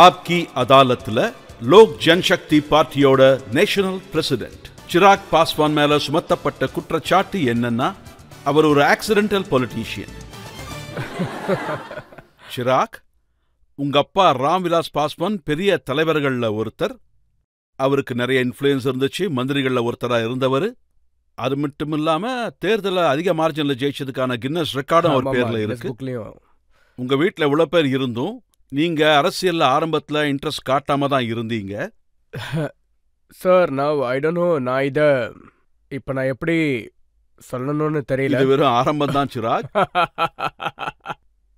ஆப்கி அதாலத்தில் Lok Janshakti பார்ட்டியோட national president Chirag Paswan மேல சுமத்தப்பட்ட குற்றச்சாட்டு என்னன்னா அவர் ஒரு ஆக்சிடென்டல் பொலிட்டீஷியன். சிராக், உங்க அப்பா ராம்விலாஸ் பாஸ்வான் பெரிய தலைவர்கள்ல ஒருத்தர். அவருக்கு நிறைய இன்ஃப்ளூயன்ஸ் இருந்துச்சு, மந்திரிகள்ல ஒருத்தரா இருந்தவர். அது மட்டும் இல்லாம தேர்தல அதிக மார்ஜின்ல ஜெயிச்சதுக்கான கின்னஸ் ரெக்கார்டும் அவர் பேர்ல இருக்கு. உங்க வீட்டில் இவ்வளவு பேர் இருந்தும் நீங்க அரசியல்ல ஆரம்பத்துல இன்ட்ரெஸ்ட் காட்டாம தான் இருந்தீங்க. சார் ஐ டோன்ட் நோ, இப்ப நான் எப்படி சொல்லணும்னு தெரியல. இது வெறும் ஆரம்பம் தான் சிராக்.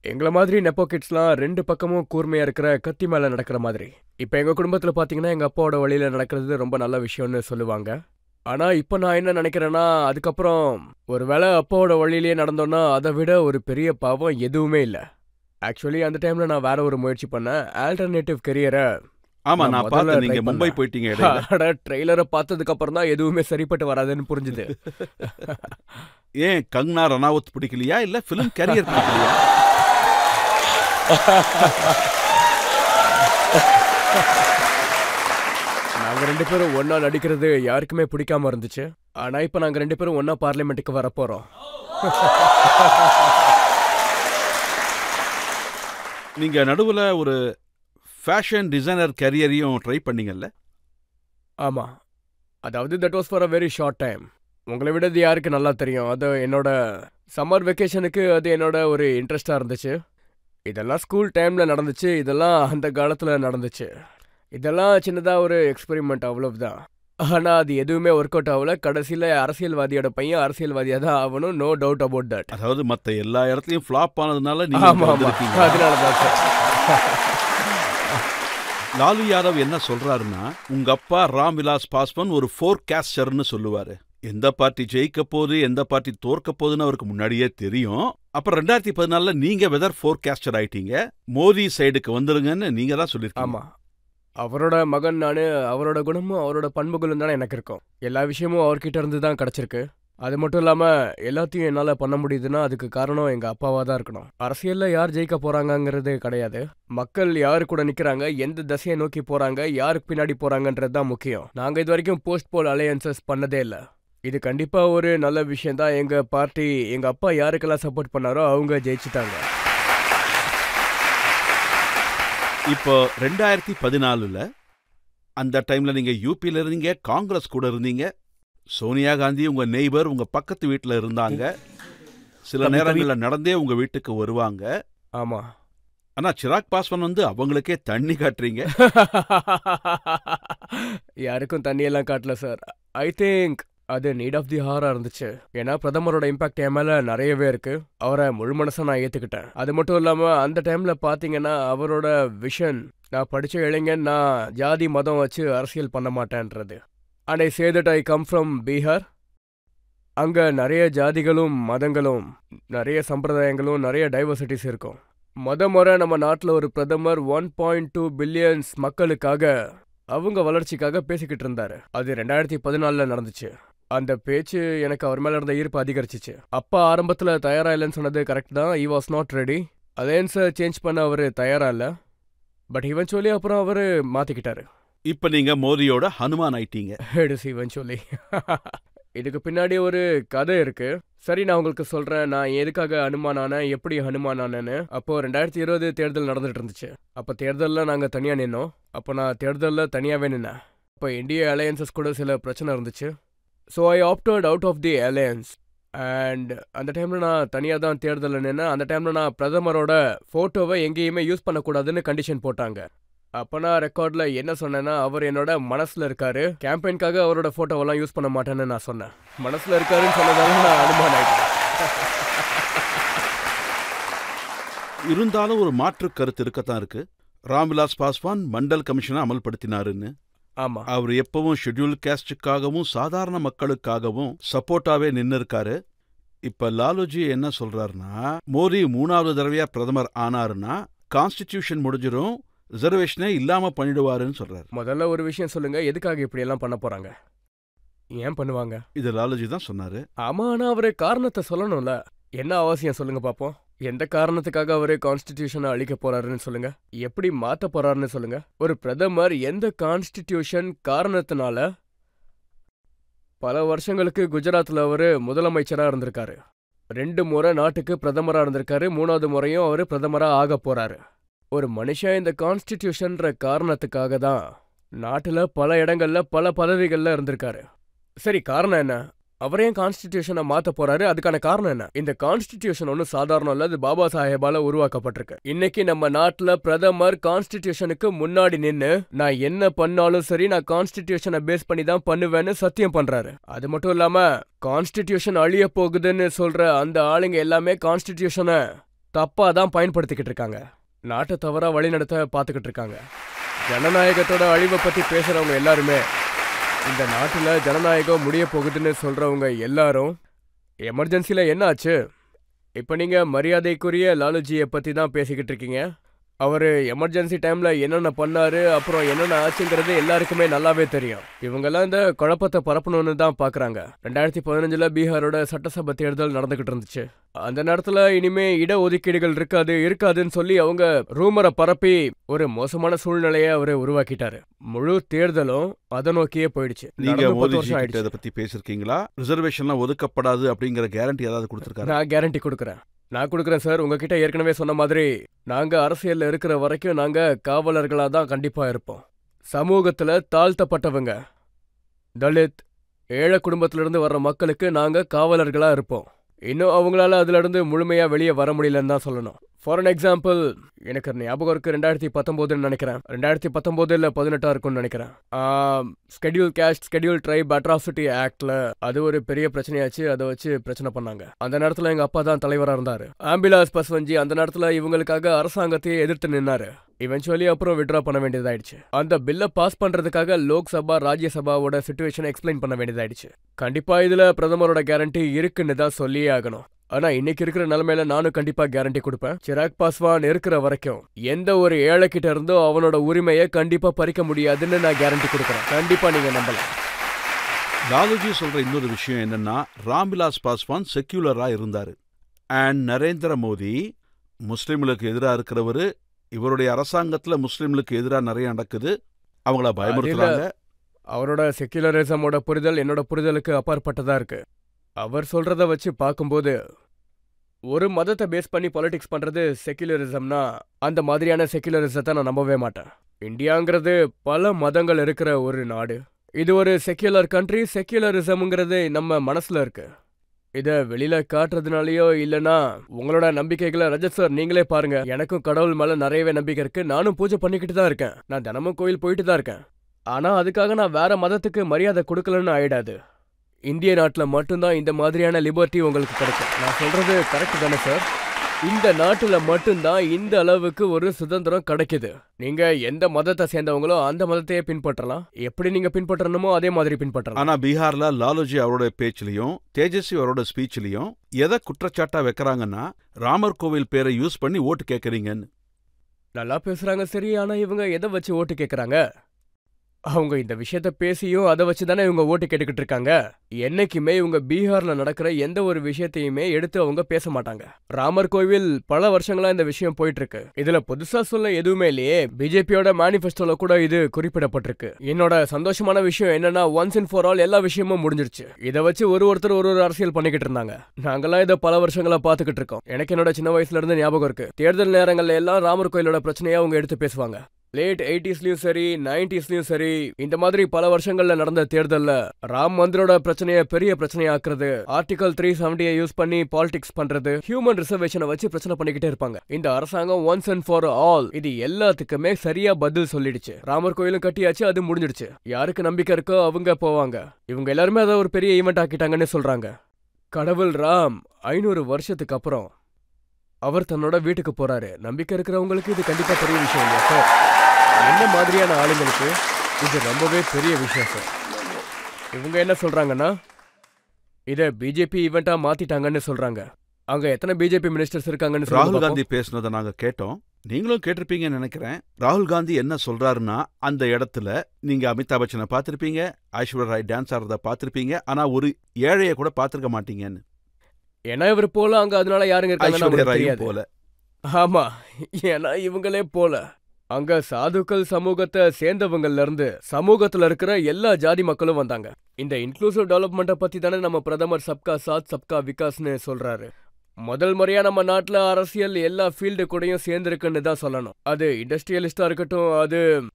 எங்களை மாதிரி நெப்போ கிட்ஸ்லாம் ரெண்டு பக்கமும் கூர்மையா இருக்கிற கத்தி மேல நடக்கிற மாதிரி. இப்ப எங்க குடும்பத்துல பாத்தீங்கன்னா எங்க அப்பாவோட வழியில நடக்கிறது ரொம்ப நல்ல விஷயம்னு சொல்லுவாங்க. ஆனா இப்ப நான் என்ன நினைக்கிறேன்னா, அதுக்கப்புறம் ஒருவேளை அப்பாவோட வழியிலேயே நடந்தோன்னா அதை விட ஒரு பெரிய பாவம் எதுவுமே இல்லை. ஆக்சுவலி அந்த டைம்ல நான் வேற ஒரு முயற்சி பண்ணேன், ஆல்டர்னேட்டிவ் கெரியரை. ஆமா, நான் பார்த்தேன், நீங்க மும்பை போயிட்டீங்க. ட்ரெய்லரை பார்த்ததுக்கு அப்புறம் தான் எதுவுமே சரிப்பட்டு வராதுன்னு புரிஞ்சுது. ஏன் கங்கனா ரனாவத் பிடிக்கலையா இல்ல ஃபிலிம் கரியர் பிடிக்கலையா? நாங்க ரெண்டு பேரும் ஒன்னா நடிக்கிறது யாருக்குமே பிடிக்காம இருந்துச்சு. ஆனா இப்ப நாங்க ரெண்டு பேரும் ஒன்னா பார்லிமெண்ட்டுக்கு வரப்போறோம். நீங்க நடுவுல ஒரு ஃபேஷன் டிசைனர் கரியரையும் ட்ரை பண்ணீங்கல்ல? ஆமா, அதாவது that was for a very short time. உங்களை விட இது யாருக்கு நல்லா தெரியும். அது என்னோட சம்மர் வெக்கேஷனுக்கு அது என்னோட ஒரு இன்ட்ரெஸ்டா இருந்துச்சு. இதெல்லாம் ஸ்கூல் டைம்ல நடந்துச்சு, இதெல்லாம் அந்த காலத்துல நடந்துச்சு. இதெல்லாம் சின்னதா ஒரு எக்ஸ்பெரிமெண்ட், அவ்வளவுதான். ஆனா அது எதுவுமே ஒர்க் அவுட் ஆகல. கடைசியில அரசியல்வாதியோட பையன் அரசியல்வாதியா தான் ஆகணும், நோ டவுட் அபவுட் தட். அதாவது மத்த எல்லா இடத்துலயும் ஃபிளாப் ஆனதுனால அதனாலதான் லாலு யாதவ் என்ன சொல்றாருன்னா, உங்க அப்பா ராம்விலாஸ் பாஸ்வான் ஒரு ஃபோர்காஸ்டர்னு சொல்லுவாரு. எந்த பார்ட்டி ஜெயிக்க போகுது, எந்த பார்ட்டி தோற்க போகுதுன்னு அவருக்கு முன்னாடியே தெரியும். அப்புறம் 2014 நீங்க வெதர் ஃபோர்காஸ்டர் ஆயிட்டீங்க. மோடி சைடுக்கு வந்துருங்கன்னு நீங்க தான் சொல்லிருக்கீங்க. ஆமா, அவரோட மகன் நானு. அவரோட குணமும் அவரோட பண்புகளும் தானே எனக்கு இருக்கும். எல்லா விஷயமும் அவர்கிட்ட இருந்து தான் கிடைச்சிருக்கு. அது மட்டும் இல்லாம எல்லாத்தையும் என்னால பண்ண முடியுதுன்னா அதுக்கு காரணம் எங்க அப்பாவா தான் இருக்கணும். அரசியல்ல யார் ஜெயிக்க போறாங்கிறது கிடையாது, மக்கள் யாரு கூட நிக்கிறாங்க, எந்த திசையை நோக்கி போறாங்க, யாருக்கு பின்னாடி போறாங்கன்றது தான் முக்கியம். நாங்க இது வரைக்கும் போஸ்ட் போல் அலையன்சஸ் பண்ணதே இல்லை. இது கண்டிப்பா ஒரு நல்ல விஷயம் தான். எங்க பார்ட்டி, எங்க அப்பா யாருக்கெல்லாம் சப்போர்ட் பண்ணாரோ அவங்க ஜெயிச்சுட்டாங்க. இப்போ 2014 அந்த டைம்ல நீங்க யூபியில இருந்தீங்க, காங்கிரஸ் கூட இருந்தீங்க. சோனியா காந்தி உங்க நெய்பர், உங்க பக்கத்து வீட்டுல இருந்தாங்க. சில நேரங்கள்ல நடந்தே உங்க வீட்டுக்கு வருவாங்க. ஆமா, ஆனா சிராக் பாஸ்வான் வந்து அவங்களுக்கே தண்ணி காட்டுறீங்க. யாருக்கும் தண்ணி எல்லாம் காட்டல சார். ஐ திங்க் அது நீட் ஆஃப் தி ஹாரா இருந்துச்சு. ஏன்னா பிரதமரோட இம்பாக்ட் என் மேல நிறையவே இருக்கு. அவரை முழு மனசா நான் ஏத்துக்கிட்டேன். அது மட்டும் இல்லாம அந்த டைம்ல பாத்தீங்கன்னா அவரோட விஷன், நான் படிச்ச இளைஞன், நான் ஜாதி மதம் வச்சு அரசியல் பண்ண மாட்டேன்றது. And I say that I come from Bihar. அங்க நிறைய ஜாதிகளும் மதங்களும் நிறைய சம்பிரதாயங்களும் நிறைய டைவர்சிட்டிஸ் இருக்கும். முறை நம்ம நாட்டில் ஒரு பிரதமர் 1.2 பில்லியன்ஸ் மக்களுக்காக, அவங்க வளர்ச்சிக்காக பேசிக்கிட்டு இருந்தாரு. அது 2014 நடந்துச்சு. அந்த பேச்சு எனக்கு அவர் மேல இருந்த ஈர்ப்பு அதிகரிச்சிச்சு. அப்பா ஆரம்பத்துல தயாரா இல்லைன்னு சொன்னது கரெக்ட் தான். he was not ready. அலையன்ஸை சேஞ்ச் பண்ண அவரு தயாரா இல்ல. பட் இவென்ச்சுவலி அப்புறம் அவரு மாத்திக்கிட்டாரு. இப்ப நீங்க மோடியோட ஹனுமான் ஆயிட்டீங்க. இவென்ச்சுவலி இதுக்கு பின்னாடி ஒரு கதை இருக்கு. சரி, நான் உங்களுக்கு சொல்றேன் நான் எதுக்காக ஹனுமான் ஆனேன், எப்படி ஹனுமான் ஆனேன்னு. அப்போ 2020 தேர்தல் நடந்துட்டு இருந்துச்சு. அப்ப தேர்தலில் நாங்க தனியா நின்னோம். அப்போ நான் தேர்தலில் தனியாவே நின்னேன். அப்போ இந்திய அலையன்சஸ் கூட சில பிரச்சனை இருந்துச்சு. So I opted out of the alliance. And அந்த டைமில் நான் தனியாக தான் தேர்தலில் நின்னேன். அந்த டைமில் நான் பிரதமரோட ஃபோட்டோவை எங்கேயுமே யூஸ் பண்ணக்கூடாதுன்னு கண்டிஷன் போட்டாங்க. அப்போ நான் ரெக்கார்டில் என்ன சொன்னேன்னா, அவர் என்னோட மனசில் இருக்காரு, கேம்பெயின்காக அவரோட ஃபோட்டோவெல்லாம் யூஸ் பண்ண மாட்டேன்னு நான் சொன்னேன். மனசில் இருக்காருன்னு சொன்னதால நான் அனுமான் ஆயிட்டேன். இருந்தாலும் ஒரு மாற்று கருத்து இருக்கத்தான் இருக்கு. ராம்விலாஸ் பாஸ்வான் மண்டல் கமிஷனை அமல்படுத்தினாருன்னு. ஆமா, அவர் எப்பவும் ஷெட்யூல் காஸ்டுக்காகவும் சாதாரண மக்களுக்காகவும் சப்போர்ட்டாவே நின்னு இருக்காரு. இப்ப லாலுஜி என்ன சொல்றாருன்னா, மோடி 3வது தடவையா பிரதமர் ஆனாருன்னா கான்ஸ்டிடியூஷன் முடிஞ்சிரும், ரிசர்வேஷனே இல்லாம பண்ணிடுவாருன்னு சொல்றாரு. முதல்ல ஒரு விஷயம் சொல்லுங்க, எதுக்காக இப்படி எல்லாம் பண்ண போறாங்க, ஏன் பண்ணுவாங்க? இது லாலுஜி தான் சொன்னாரு. ஆமா, ஆனா அவரு காரணத்தை சொல்லணும்ல. என்ன அவசியம் சொல்லுங்க பாப்போம். எந்த காரணத்துக்காக அவரு கான்ஸ்டிடியூஷனை அழிக்க போறாருன்னு சொல்லுங்க. எப்படி மாத்த போறாருன்னு சொல்லுங்க. ஒரு பிரதமர் எந்த கான்ஸ்டிடியூஷன் காரணத்தினால பல வருஷங்களுக்கு குஜராத்ல அவரு முதலமைச்சரா இருந்திருக்காரு, 2 முறை நாட்டுக்கு பிரதமரா இருந்திருக்காரு, 3வது முறையும் அவரு பிரதமரா ஆக போறாரு. ஒரு மனுஷன் இந்த கான்ஸ்டிடியூஷன்ற காரணத்துக்காக தான் நாட்டுல பல இடங்கள்ல பல பதவிகள்ல இருந்திருக்காரு. சரி, காரணம் என்ன? அவரே கான்ஸ்டிடியூஷனை மாத்த போறாரு. அதுக்கான காரணம் என்ன? இந்த கான்ஸ்டிடியூஷன் ஒன்னும் சாதாரணம் இல்ல, அது பாபா சாஹேபால உருவாக்கப்பட்டிருக்கு. இன்னைக்கு நம்ம நாட்டுல பிரதமர் கான்ஸ்டிடியூஷனுக்கு முன்னாடி நின்னு நான் என்ன பண்ணாலும் சரி நான் கான்ஸ்டிடியூஷனை பேஸ் பண்ணி தான் பண்ணுவேன்னு சத்தியம் பண்றாரு. அது மட்டும் இல்லாம கான்ஸ்டிடியூஷன் அழிய போகுதுன்னு சொல்ற அந்த ஆளுங்க எல்லாமே கான்ஸ்டிடியூஷனை தப்பா தான் பயன்படுத்திக்கிட்டு இருக்காங்க. நாட்டை தவறா வழிநடத்த பாத்துக்கிட்டு இருக்காங்க. ஜனநாயகத்தோட அழிவை பத்தி பேசுறவங்க எல்லாருமே, இந்த நாட்டுல ஜனநாயகம் முடிய போகுதுன்னு சொல்றவங்க எல்லாரும் எமர்ஜென்சில என்ன ஆச்சு? இப்ப நீங்க மரியாதைக்குரிய லாலுஜியை பத்தி தான் பேசிக்கிட்டு இருக்கீங்க. அவரு எமர்ஜென்சி டைம்ல என்னென்ன பண்ணாரு, அப்புறம் என்னென்ன ஆச்சுங்கிறது எல்லாருக்குமே நல்லாவே தெரியும். இவங்கெல்லாம் இந்த குழப்பத்தை பரப்பணும்னு தான் பாக்குறாங்க. 2015 பீகாரோட சட்டசபை தேர்தல் நடந்துகிட்டு இருந்துச்சு. அந்த நேரத்துல இனிமே இடஒதுக்கீடுகள் இருக்காதுன்னு சொல்லி அவங்க ரூமரை பரப்பி ஒரு மோசமான சூழ்நிலையை அவரு உருவாக்கிட்டாரு. முழு தேர்தலும் அதை நோக்கியே போயிடுச்சு. நீங்க இதை பத்தி பேசிருக்கீங்களா? ரிசர்வேஷன்லாம் ஒதுக்கப்படாது அப்படிங்கிற கேரண்டி ஏதாவது கொடுத்திருக்காரு? நான் கேரண்டி கொடுக்குறேன். நான் கொடுக்குறேன் சார். உங்ககிட்ட ஏற்கனவே சொன்ன மாதிரி நாங்க அரசியல்ல இருக்கிற வரைக்கும் நாங்க காவலர்களா தான் கண்டிப்பா இருப்போம். சமூகத்துல தாழ்த்தப்பட்டவங்க, தலித், ஏழை குடும்பத்திலிருந்து வர்ற மக்களுக்கு நாங்க காவலர்களா இருப்போம். இன்னும் அவங்களால அதுல இருந்து முழுமையா வெளியே வர முடியலன்னு தான் சொல்லணும். ஃபார் அன் எக்ஸாம்பிள், எனக்கு ஞாபகம் இருக்கு 2019 நினைக்கிறேன், 2019 இல்ல 18 இருக்கும்னு நினைக்கிறேன். Schedule caste schedule tribe atrocity ஆக்ட்ல அது ஒரு பெரிய பிரச்சனையாச்சு. அதை வச்சு பிரச்சனை பண்ணாங்க. அந்த நேரத்துல எங்க அப்பா தான் தலைவரா இருந்தாரு. ஆம்பிலாஸ் பஸ்வஞ்சி அந்த நேரத்துல இவங்களுக்காக அரசாங்கத்தையே எதிர்த்து நின்னாரு. இவென்ச்சுவலி அப்புறம் விட்ரா பண்ண வேண்டியதாயிடுச்சு. அந்த பில்லை பாஸ் பண்றதுக்காக லோக்சபா ராஜ்யசபாவோட சிச்சுவேஷனை எக்ஸ்பிளைன் பண்ண வேண்டியதாயிடுச்சு. கண்டிப்பா இதுல பிரதமரோட கேரண்டி இருக்குன்னு தான் சொல்லியே ஆகணும். ஆனா இன்னைக்கு இருக்கிற நிலைமையில நானும் கண்டிப்பா கேரண்டி கொடுப்பேன். சிராக் பாஸ்வான் இருக்கிற வரைக்கும் எந்த ஒரு ஏழை கிட்ட இருந்தோ அவனோட உரிமையை கண்டிப்பா பறிக்க முடியாதுன்னு நான் கேரண்டி கொடுக்குறேன். கண்டிப்பா நீங்க நம்பலாம். லாலுஜி சொல்ற இன்னொரு விஷயம் என்னன்னா, ராம்விலாஸ் பாஸ்வான் செக்யூலரா இருந்தாரு. அண்ட் நரேந்திர மோடி முஸ்லிம்களுக்கு எதிராக இருக்கிறவரு. இவருடைய அரசாங்கத்துல முஸ்லிம்களுக்கு எதிராக நிறைய நடக்குது, அவங்கள பயமுறுத்துறாங்க. அவரோட செக்யூலரிசமோட புரிதல் என்னோட புரிதலுக்கு அப்பாற்பட்டதா இருக்கு. அவர் சொல்றத வச்சு பார்க்கும்போது ஒரு மதத்தை பேஸ் பண்ணி பாலிடிக்ஸ் பண்றது செக்யூலரிசம்னா அந்த மாதிரியான செக்யூலரிசத்தை நான் நம்பவே மாட்டேன். இந்தியாங்கிறது பல மதங்கள் இருக்கிற ஒரு நாடு. இது ஒரு செக்யூலர் கண்ட்ரி. செக்யூலரிசம்ங்கிறது நம்ம மனசுல இருக்கு. இத வெளியில காட்டுறதுனாலயோ இல்லனா உங்களோட நம்பிக்கைகளை, ரஜத் சார் நீங்களே பாருங்க, எனக்கும் கடவுள் மேல நிறையவே நம்பிக்கை இருக்கு. நானும் பூஜை பண்ணிக்கிட்டு தான் இருக்கேன். நான் தினமும் கோயில் போயிட்டு தான் இருக்கேன். ஆனா அதுக்காக நான் வேற மதத்துக்கு மரியாதை கொடுக்கலன்னு ஆயிடாது. இந்திய நாட்டுல மட்டும்தான் இந்த மாதிரியான லிபர்ட்டி உங்களுக்கு கிடைக்கும். நான் சொல்றது கரெக்ட் தானே சார்? இந்த நாட்டுல மட்டும்தான் இந்த அளவுக்கு ஒரு சுதந்திரம் கிடைக்குது. நீங்க எந்த மதத்தை சேர்ந்தவங்களோ அந்த மதத்தையே பின்பற்றலாம். எப்படி நீங்க பின்பற்றணுமோ அதே மாதிரி பின்பற்றலாம். ஆனா பீகார்ல லாலுஜி அவரோட பேச்சிலையும் தேஜஸ்வி அவரோட ஸ்பீச்லயும் எதை குற்றச்சாட்டா வைக்கிறாங்கன்னா, ராமர் கோவில் பேரை யூஸ் பண்ணி ஓட்டு கேட்கறீங்கன்னு. நல்லா பேசுறாங்க சரி, ஆனா இவங்க எதை வச்சு ஓட்டு கேட்கறாங்க? அவங்க இந்த விஷயத்த பேசியும் அதை வச்சு தானே இவங்க ஓட்டு கேட்டுக்கிட்டு இருக்காங்க. என்னைக்குமே இவங்க பீகார்ல நடக்கிற எந்த ஒரு விஷயத்தையுமே எடுத்து அவங்க பேச மாட்டாங்க. ராமர் கோவில் பல வருஷங்களா இந்த விஷயம் போயிட்டு இருக்கு. இதுல புதுசா சொல்ல எதுவுமே இல்லையே. பிஜேபியோட மேனிஃபெஸ்டோல கூட இது குறிப்பிடப்பட்டிருக்கு. என்னோட சந்தோஷமான விஷயம் என்னன்னா, ஒன்ஸ் அண்ட் ஃபார் ஆல் எல்லா விஷயமும் முடிஞ்சிருச்சு. இதை வச்சு ஒருத்தர் ஒரு அரசியல் பண்ணிக்கிட்டு இருந்தாங்க. நாங்கெல்லாம் இதை பல வருஷங்களா பாத்துக்கிட்டு இருக்கோம். எனக்கு என்னோட சின்ன வயசுல இருந்து ஞாபகம் இருக்கு. தேர்தல் நேரங்கள்ல எல்லாம் ராமர் கோயிலோட பிரச்சனையை அவங்க எடுத்து பேசுவாங்க. லேட் 80ஸ்லயும் சரி 90ஸ்லயும் சரி இந்த மாதிரி பல வருஷங்கள்ல நடந்த தேர்தல்ல ராம் மந்திரோட பிரச்சனையை பெரிய பிரச்சனையாக்குறது, ஆர்டிகல் 370 யூஸ் பண்ணி பாலிடிக்ஸ் பண்றது, ஹியூமன் ரிசர்வேஷனை வச்சு பிரச்சனை பண்ணிக்கிட்டே இருப்பாங்க. இந்த அரசாங்கம் ஒன்ஸ் அண்ட் ஃபார் ஆல் இது எல்லாத்துக்குமே சரியா பதில் சொல்லிடுச்சு. ராமர் கோயிலும் கட்டியாச்சு, அது முடிஞ்சிடுச்சு. யாருக்கு நம்பிக்கை இருக்கோ அவங்க போவாங்க. இவங்க எல்லாருமே அதை ஒரு பெரிய ஈவெண்ட் ஆக்கிட்டாங்கன்னு சொல்றாங்க. கடவுள் ராம் 500 வருஷத்துக்கு அப்புறம் அவர் தன்னோட வீட்டுக்கு போறாரு. நம்பிக்கை இருக்கிறவங்களுக்கு இது கண்டிப்பா பெரிய விஷயம் இல்லையா சார்? என்ன மாதிரியான ஆளுங்களுக்கு இது ரொம்பவே பெரிய விஷயம் சார். இவங்க என்ன சொல்றாங்கன்னா, இத பிஜேபி ஈவெண்டா மாத்திட்டாங்கன்னு சொல்றாங்க. அங்க எத்தனை பிஜேபி மினிஸ்டர்ஸ் இருக்காங்கன்னு ராகுல் காந்தி பேசுனதை நாங்க கேட்டோம். நீங்களும் கேட்டிருப்பீங்கன்னு நினைக்கிறேன். ராகுல் காந்தி என்ன சொல்றாருன்னா, அந்த இடத்துல நீங்க அமிதாப் பச்சனை பார்த்திருப்பீங்க, ஐஸ்வர்யா ராய் டான்ஸ் ஆடுறத பார்த்திருப்பீங்க, ஆனா ஒரு ஏழைய கூட பார்த்திருக்க மாட்டீங்கன்னு. ஏன்னா இவர் போல அங்க அதனால யாருங்க இருக்காங்கன்னு ஐஸ்வர்யா அவங்களுக்கு ராயும் தெரியாது. போல. ஆமா, ஏன்னா இவங்களே போல அங்க சாதுக்கள் சமூகத்தை சேர்ந்தவங்கல இருந்து சமூகத்துல இருக்கிற எல்லா ஜாதி மக்களும் வந்தாங்க. இந்த இன்க்ளூசிவ் டெவலப்மெண்ட்டை பத்தி தானே நம்ம பிரதமர் சப்கா சாத் சப்கா விகாஸ்னு சொல்றாரு. முதல் முறையா நம்ம நாட்டுல அரசியல் எல்லா ஃபீல்டு கூடயும் சேர்ந்துருக்குன்னு தான் சொல்லணும். அது இண்டஸ்ட்ரியலிஸ்டா இருக்கட்டும்,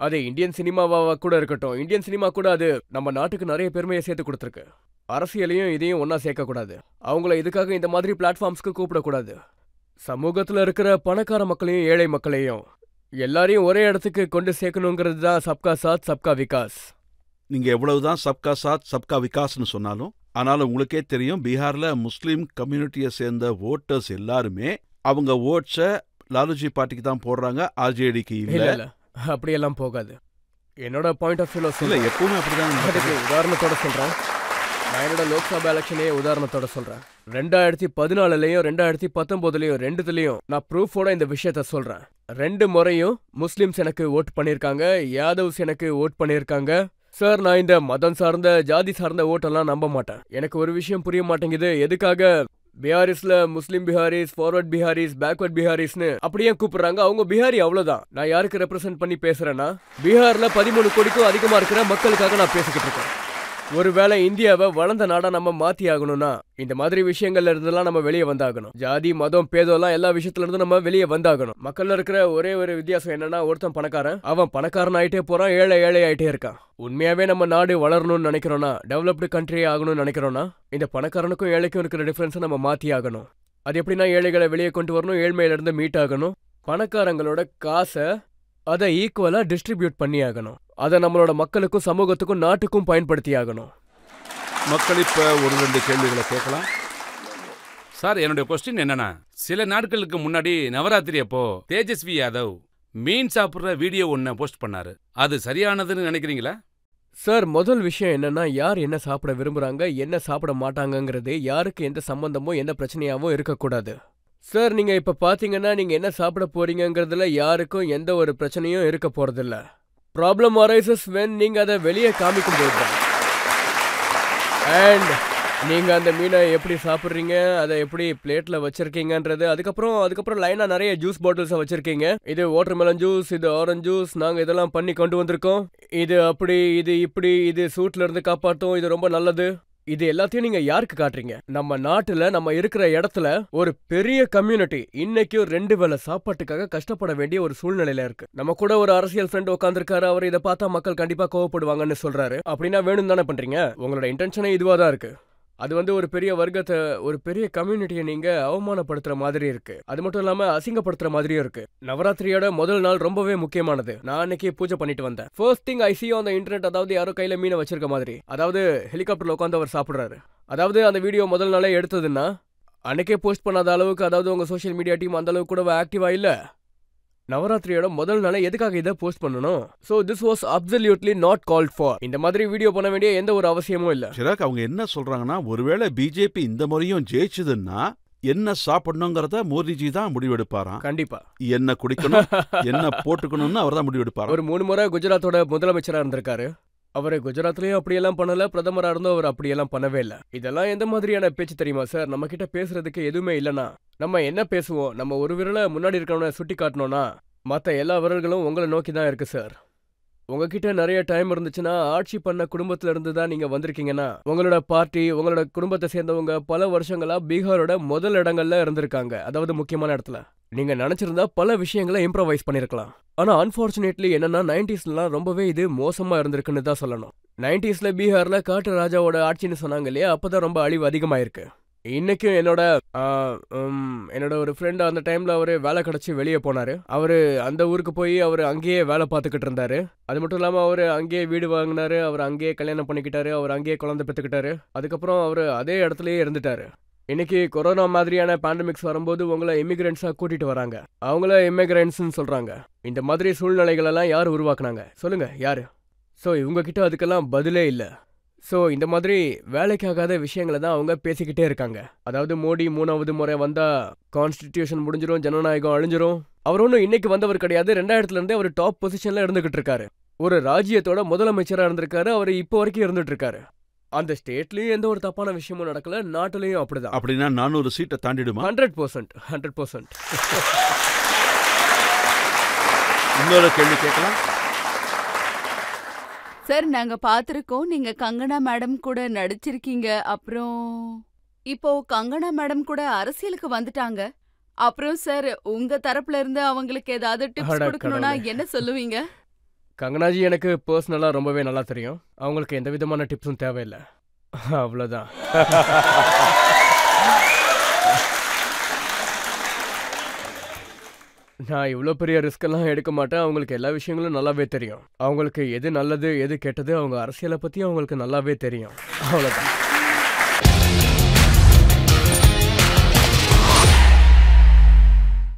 அது இந்தியன் சினிமாவா கூட இருக்கட்டும். இந்தியன் சினிமா கூட அது நம்ம நாட்டுக்கு நிறைய பெருமையை சேர்த்து கொடுத்துருக்கு. அரசியலையும் இதையும் ஒன்னா சேர்க்க கூடாது. அவங்கள இதுக்காக இந்த மாதிரி பிளாட்ஃபார்ம்ஸ்க்கு கூப்பிடக்கூடாது. சமூகத்துல இருக்கிற பணக்கார மக்களையும் ஏழை மக்களையும் எல்லாரையும் ஒரே இடத்துக்கு கொண்டு சேர்க்கணுங்கிறது தான் சப்கா சாத் சப்கா விகாஸ். நீங்க எவ்வளவுதான் சப்கா சாத் சப்கா விகாஸ்னு சொன்னாலும், ஆனாலும் உங்களுக்கே தெரியும், பீகார்ல முஸ்லீம் கம்யூனிட்டியை சேர்ந்த ஓட்டர்ஸ் எல்லாருமே அவங்க ஓட்ஸை லாலுஜி பார்ட்டிக்கு தான் போடுறாங்க, ஆர்ஜேடிக்கு இல்ல இல்ல. இல்ல, அப்படியெல்லாம் போகாது. என்னோட பாயிண்ட் ஆஃப் வியூல இல்ல, சொல்ல எப்பவுமே அப்படிதான் அதுக்கு நடக்குது. உதாரணத்தோட சொல்றேன். நான் என்னோட லோக்சபா எலெக்ஷனே உதாரணத்தோட சொல்றேன். 2014லயும் 2019லயும் ரெண்டுத்துலயும் நான் ப்ரூஃபோட இந்த விஷயத்த சொல்றேன். 2 முறையும் முஸ்லிம்ஸ் எனக்கு ஓட் பண்ணிருக்காங்க, யாதவ்ஸ் எனக்கு ஓட் பண்ணிருக்காங்க. சார், நான் இந்த மதம் சார்ந்த ஜாதி சார்ந்த ஓட்டெல்லாம் நம்ப மாட்டேன். எனக்கு ஒரு விஷயம் புரிய மாட்டேங்குது, எதுக்காக பிஹாரிஸ்ல முஸ்லிம் பிஹாரிஸ், ஃபார்வர்ட் பிஹாரிஸ், பேக்வர்ட் பிஹாரிஸ்னு அப்படியே கூப்பிடுறாங்க. அவங்க பிஹாரி அவ்வளவுதான். நான் யாருக்கு ரெப்ரசென்ட் பண்ணி பேசுறேன்னா, பீகார்ல 13 கோடிக்கும் அதிகமா இருக்கிற மக்களுக்காக நான் பேசிக்கிட்டு இருக்கேன். ஒருவேளை இந்தியாவை வளர்ந்த நாடா நம்ம மாத்தி ஆகணும்னா இந்த மாதிரி விஷயங்கள்ல இருந்தெல்லாம் நம்ம வெளியே வந்தாகணும். ஜாதி மதம் பேதம்லாம் எல்லா விஷயத்துல இருந்து நம்ம வெளியே வந்தாகணும். மக்கள்ல இருக்கிற ஒரே ஒரு வித்தியாசம் என்னன்னா, ஒருத்தன் பணக்காரன், அவன் பணக்காரன் ஆயிட்டே போறான், ஏழை ஆயிட்டே இருக்கான். உண்மையாவே நம்ம நாடு வளரணும்னு நினைக்கிறோம்னா, டெவலப்டு கண்ட்ரியே ஆகணும்னு நினைக்கிறோம்னா, இந்த பணக்காரனுக்கும் ஏழைக்கும் இருக்கிற டிஃபரன்ஸை நம்ம மாத்தி ஆகணும். அது எப்படின்னா, ஏழைகளை வெளியே கொண்டு வரணும், ஏழ்மையில இருந்து மீட் ஆகணும். பணக்காரங்களோட காசை அதை ஈக்குவலா டிஸ்ட்ரிபியூட் பண்ணி ஆகணும். அதை நம்மளோட மக்களுக்கும் சமூகத்துக்கும் நாட்டுக்கும் பயன்படுத்தி ஆகணும். மக்கள் இப்ப ஒரு 2 கேள்விகளை கேட்கலாம். சார், என்னுடைய கொஸ்டின் என்னன்னா, சில நாட்களுக்கு முன்னாடி நவராத்திரி அப்போ தேஜஸ்வி யாதவ் மீன் சாப்பிட்ற வீடியோ ஒன்ன போஸ்ட் பண்ணாரு. அது சரியானதுன்னு நினைக்கிறீங்களா? சார், முதல் விஷயம் என்னன்னா, யார் என்ன சாப்பிட விரும்புறாங்க, என்ன சாப்பிட மாட்டாங்கங்கிறது யாருக்கு எந்த சம்பந்தமோ எந்த பிரச்சனையாவும் இருக்கக்கூடாது. சார், நீங்க இப்ப பாத்தீங்கன்னா, நீங்க என்ன சாப்பிட போறீங்கிறதுல யாருக்கும் எந்த ஒரு பிரச்சனையும் இருக்க போறதில்ல. ப்ராப்ளம் அரைசஸ் வென் நீங்க அதை வெளியே காமிக்கும் போது தான். அண்ட் நீங்க அந்த மீனை எப்படி சாப்பிட்றீங்க, அதை எப்படி பிளேட்ல வச்சிருக்கீங்கன்றது, அதுக்கப்புறம் லைனா நிறைய ஜூஸ் பாட்டில்ஸை வச்சிருக்கீங்க. இது வாட்டர்மெலன் ஜூஸ், இது ஆரஞ்சு ஜூஸ், நாங்க இதெல்லாம் பண்ணி கொண்டு வந்திருக்கோம், இது அப்படி, இது இப்படி, இது சூட்ல இருந்து காப்பாற்றும், இது ரொம்ப நல்லது. இது எல்லாத்தையும் நீங்க யாருக்கு காட்டுறீங்க? நம்ம நாட்டுல நம்ம இருக்கிற இடத்துல ஒரு பெரிய கம்யூனிட்டி இன்னைக்கும் 2 வேளை சாப்பாட்டுக்காக கஷ்டப்பட வேண்டிய ஒரு சூழ்நிலையில இருக்கு. நம்ம கூட ஒரு அரசியல் ஃப்ரெண்ட் உட்காந்துருக்காரு, அவர் இதை பார்த்தா மக்கள் கண்டிப்பா கோவப்படுவாங்கன்னு சொல்றாரு. அப்படின்னா வேணும் தானே பண்றீங்க? உங்களோட இன்டென்ஷனே இதுவா தான் இருக்கு. அது ஒரு பெரிய வர்க்கத்தை, ஒரு பெரிய கம்யூனிட்டியை நீங்க அவமானப்படுத்துற மாதிரி இருக்கு. அது மட்டும் இல்லாம அசிங்கப்படுத்துற மாதிரியும் இருக்கு. நவராத்திரியோட முதல் நாள் ரொம்பவே முக்கியமானது. நான் அன்னைக்கு பூஜை பண்ணிட்டு வந்தேன். First thing I see on the internet, அதாவது யாரோ கையில மீனை வச்சிருக்க மாதிரி, அதாவது ஹெலிகாப்டர்ல உட்காந்து அவர் சாப்பிடுறாரு. அதாவது அந்த வீடியோ முதல் நாளே எடுத்ததுன்னா அன்னைக்கே போஸ்ட் பண்ணாத அளவுக்கு, அதாவது உங்க சோஷியல் மீடியா டீம் அந்த அளவுக்கு கூட ஆக்டிவா இல்ல. நவராத்திரியோட முதல் நாளே எதுக்காக இதை போஸ்ட் பண்ணணும்? So this was absolutely not called for. இந்த மாதிரி வீடியோ பண்ண வேண்டிய எந்த ஒரு அவசியமும் இல்ல. சிராக், அவங்க என்ன சொல்றாங்கன்னா, ஒருவேளை பிஜேபி இந்த முறையும் ஜெயிச்சதுன்னா என்ன சாப்பிடணுங்கிறத மோடிஜி தான் முடிவெடுப்பாராம். கண்டிப்பா என்ன குடிக்கணும், என்ன போட்டுக்கணும்னு அவர் தான் முடிவெடுப்பாராம். ஒரு 3 முறை குஜராத்தோட முதலமைச்சரா இருந்திருக்காரு. அவரு குஜராத்லயும் அப்படியெல்லாம் பண்ணல, பிரதமரா இருந்தும் அவர் அப்படியெல்லாம் பண்ணவே இல்ல. இதெல்லாம் எந்த மாதிரியான பேச்சு தெரியுமா சார்? நம்ம கிட்ட பேசுறதுக்கு எதுவுமே இல்லனா நம்ம என்ன பேசுவோம்? நம்ம ஒரு விரலை முன்னாடி இருக்கிறவன சுட்டி காட்டணும்னா மத்த எல்லா விரல்களும் உங்களை நோக்கி தான் இருக்கு சார். உங்ககிட்ட நிறைய டைம் இருந்துச்சுன்னா, ஆட்சி பண்ண குடும்பத்துல இருந்து தான் நீங்க வந்திருக்கீங்கன்னா, உங்களோட பார்ட்டி, உங்களோட குடும்பத்தை சேர்ந்தவங்க பல வருஷங்களா பீகாரோட முதல் இடங்கள்ல இருந்திருக்காங்க, அதாவது முக்கியமான இடத்துல. நீங்க நினைச்சிருந்தா பல விஷயங்களை இம்ப்ரோவைஸ் பண்ணிருக்கலாம். ஆனா அன்பார்ச்சுனேட்லி என்னன்னா, 90ஸ்லாம் ரொம்பவே இது மோசமா இருந்திருக்குன்னு தான் சொல்லணும். 90ஸ்ல பீகார்ல காட்டு ராஜாவோட ஆட்சின்னு சொன்னாங்க இல்லையா, அப்பதான் ரொம்ப அழிவு அதிகமாயிருக்கு. இன்னைக்கும் என்னோட ஒரு ஃப்ரெண்ட் அந்த டைம்ல அவரு வேலை கிடைச்சி வெளியே போனாரு. அவரு அந்த ஊருக்கு போய் அவரு அங்கேயே வேலை பார்த்துக்கிட்டு இருந்தாரு. அது மட்டும் இல்லாம அவரு அங்கேயே வீடு வாங்கினாரு, அவர் அங்கேயே கல்யாணம் பண்ணிக்கிட்டாரு, அவர் அங்கேயே குழந்தை பெற்றுக்கிட்டாரு. அதுக்கப்புறம் அவரு அதே இடத்துலயே இருந்துட்டாரு. இன்னைக்கு கொரோனா மாதிரியான பேண்டமிக்ஸ் வரும்போது உங்களை இமிகிரண்ட்ஸா கூட்டிட்டு வராங்க, அவங்கள இமிகிரண்ட்ஸ்ன்னு சொல்றாங்க. இந்த மாதிரி சூழ்நிலைகள் எல்லாம் யார் உருவாக்குனாங்க சொல்லுங்க, யாரு? ஸோ இவங்க கிட்ட அதுக்கெல்லாம் பதிலே இல்லை. ஸோ இந்த மாதிரி வேலைக்காகாத விஷயங்களை தான் அவங்க பேசிக்கிட்டே இருக்காங்க. அதாவது மோடி 3வது முறை வந்தா கான்ஸ்டிடியூஷன் முடிஞ்சிரும், ஜனநாயகம் அழிஞ்சிரும். அவர் ஒன்றும் இன்னைக்கு வந்தவர் கிடையாது. 2000ல இருந்தே அவர் டாப் பொசிஷன்ல இருந்துகிட்டு இருக்காரு. ஒரு ராஜ்யத்தோட முதலமைச்சரா இருந்திருக்காரு. அவர் இப்போ வரைக்கும் இருந்துட்டு இருக்காரு. அந்த ஸ்டேட்லயும் எந்த ஒரு தப்பான விஷயமும் நடக்கல, நாட்டுலயும் அப்படிதான். அப்படின்னா 400 சீட்டை தாண்டிடுமா? 100%, 100%. இன்னொரு கேள்வி கேட்கலாம். சார், நாங்க பார்த்திருக்கோம், நீங்க கங்கனா மேடம் கூட நடிச்சிருக்கீங்க. அப்புறம் இப்போ கங்கனா மேடம் கூட அரசியலுக்கு வந்துட்டாங்க. அப்புறம் சார், உங்க தரப்புல இருந்து அவங்களுக்கு ஏதாவது டிப்ஸ் அட கொடுக்கணும்னா கடவுளே. என்ன சொல்லுவீங்க? கங்கனாஜி எனக்கு பர்சனலா ரொம்பவே நல்லா தெரியும். அவங்களுக்கு எந்த விதமான டிப்ஸும் தேவையில்லை. அவ்வளவுதான். நான் இவ்வளோ பெரிய ரிஸ்க் எல்லாம் எடுக்க மாட்டேன். அவங்களுக்கு எல்லா விஷயங்களும் நல்லாவே தெரியும். அவங்களுக்கு எது நல்லது எது கெட்டது அவங்க அரசியலை பத்தி அவங்களுக்கு நல்லாவே தெரியும். அவ்வளவுதான்.